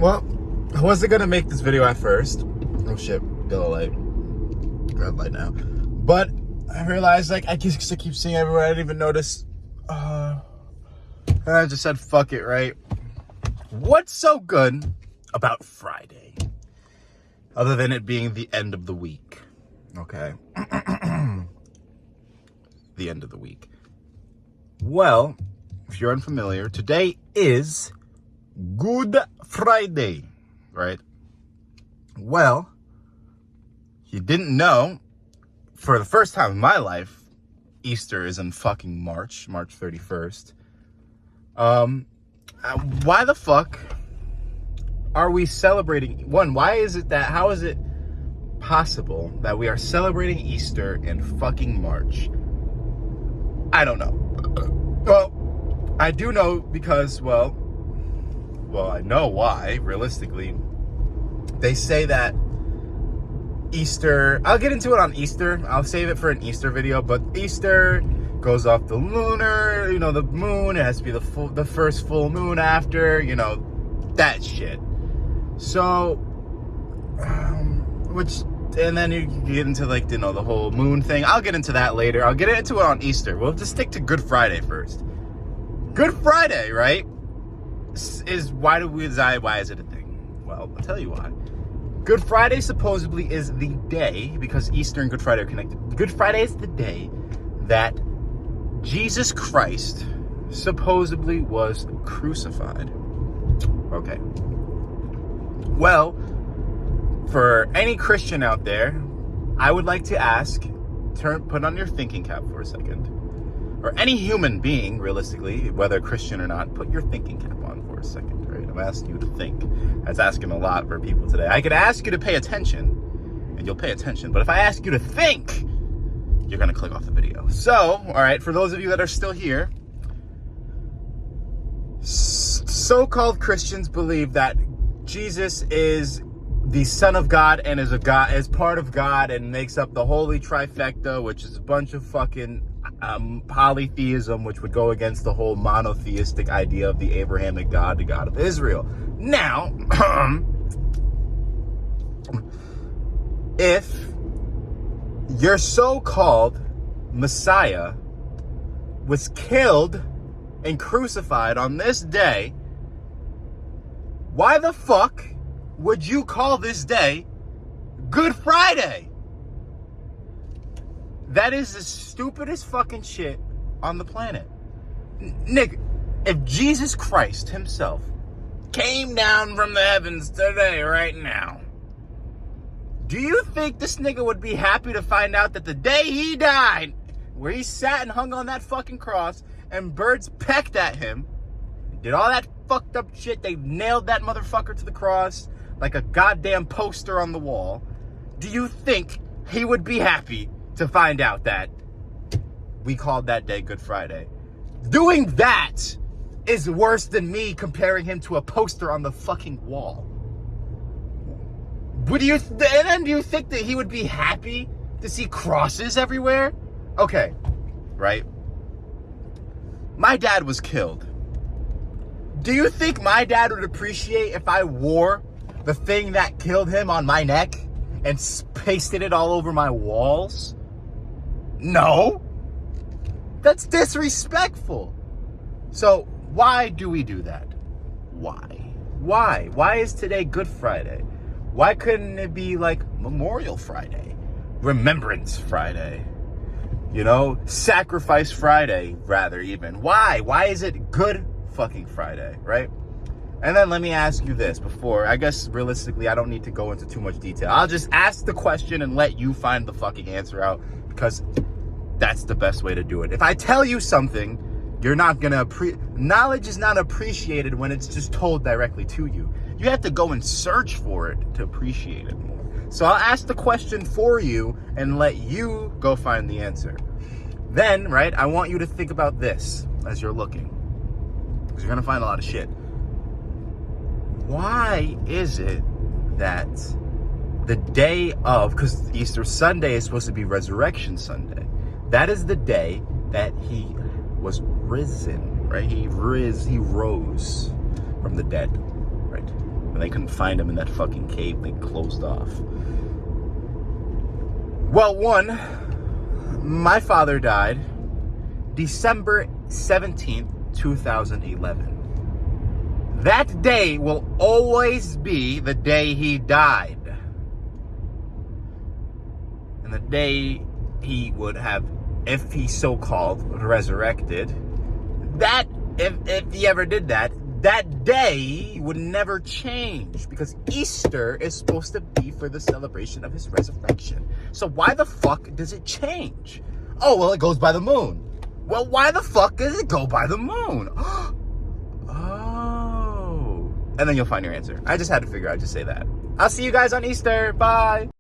Well, I wasn't gonna make this video at first. Oh shit, yellow light. Red light now. But I realized, like, I just keep seeing everywhere. I didn't even notice. And I just said, fuck it, right? What's so good about Friday? Other than it being the end of the week. Okay. The end of the week. Well, if you're unfamiliar, today is Good Friday, right? Well, you didn't know, for the first time in my life, Easter is in fucking March 31st. Why the fuck are we celebrating? How is it possible that we are celebrating Easter in fucking March? I don't know. Well, I do know because, well, I know why, realistically. They say that Easter, I'll get into it on Easter. I'll save it for an Easter video, but Easter goes off the lunar, the moon. It has to be the first full moon after, that shit. So, and then you get into, like, the whole moon thing. I'll get into that later. I'll get into it on Easter. We'll just stick to Good Friday first. Good Friday, right? Why is it a thing? Well, I'll tell you why. Good Friday supposedly is the day, because Easter and Good Friday are connected. Good Friday is the day that Jesus Christ supposedly was crucified. Okay. Well, for any Christian out there, I would like to ask, put on your thinking cap for a second. Or any human being, realistically, whether Christian or not, put your thinking cap on for a second, right? I'm asking you to think. That's asking a lot for people today. I could ask you to pay attention, and you'll pay attention. But if I ask you to think, you're going to click off the video. So, all right, for those of you that are still here, so-called Christians believe that Jesus is the Son of God and is part of God and makes up the holy trifecta, which is a bunch of fucking polytheism, which would go against the whole monotheistic idea of the Abrahamic God, the God of Israel. Now, if your so-called Messiah was killed and crucified on this day, why the fuck would you call this day Good Friday? That is the stupidest fucking shit on the planet. Nigga, if Jesus Christ himself came down from the heavens today, right now, do you think this nigga would be happy to find out that the day he died, where he sat and hung on that fucking cross and birds pecked at him, did all that fucked up shit, they nailed that motherfucker to the cross like a goddamn poster on the wall, do you think he would be happy to find out that we called that day Good Friday? Doing that is worse than me comparing him to a poster on the fucking wall. Do you think that he would be happy to see crosses everywhere? Okay, right? My dad was killed. Do you think my dad would appreciate if I wore the thing that killed him on my neck and pasted it all over my walls? No. That's disrespectful. So why do we do that? Why? Why is today Good Friday? Why couldn't it be like Memorial Friday? Remembrance Friday? Sacrifice Friday, rather, even. Why? Why is it Good fucking Friday, right? And then let me ask you this before, I guess realistically I don't need to go into too much detail. I'll just ask the question and let you find the fucking answer out, because that's the best way to do it. If I tell you something, you're not gonna knowledge is not appreciated when it's just told directly to you. You have to go and search for it to appreciate it more. So I'll ask the question for you and let you go find the answer. Then, right, I want you to think about this as you're looking, because you're gonna find a lot of shit. Why is it that the day of, because Easter Sunday is supposed to be Resurrection Sunday, that is the day that he was risen, right? He rose from the dead. Right. When they couldn't find him in that fucking cave they closed off. Well, one, my father died December 17th, 2011. That day will always be the day he died. And the day he would have, if he so-called resurrected, that, if he ever did that, that day would never change, because Easter is supposed to be for the celebration of his resurrection. So why the fuck does it change? Oh, well, it goes by the moon. Well, why the fuck does it go by the moon? Oh. And then you'll find your answer. I just had to figure out, just say that. I'll see you guys on Easter. Bye.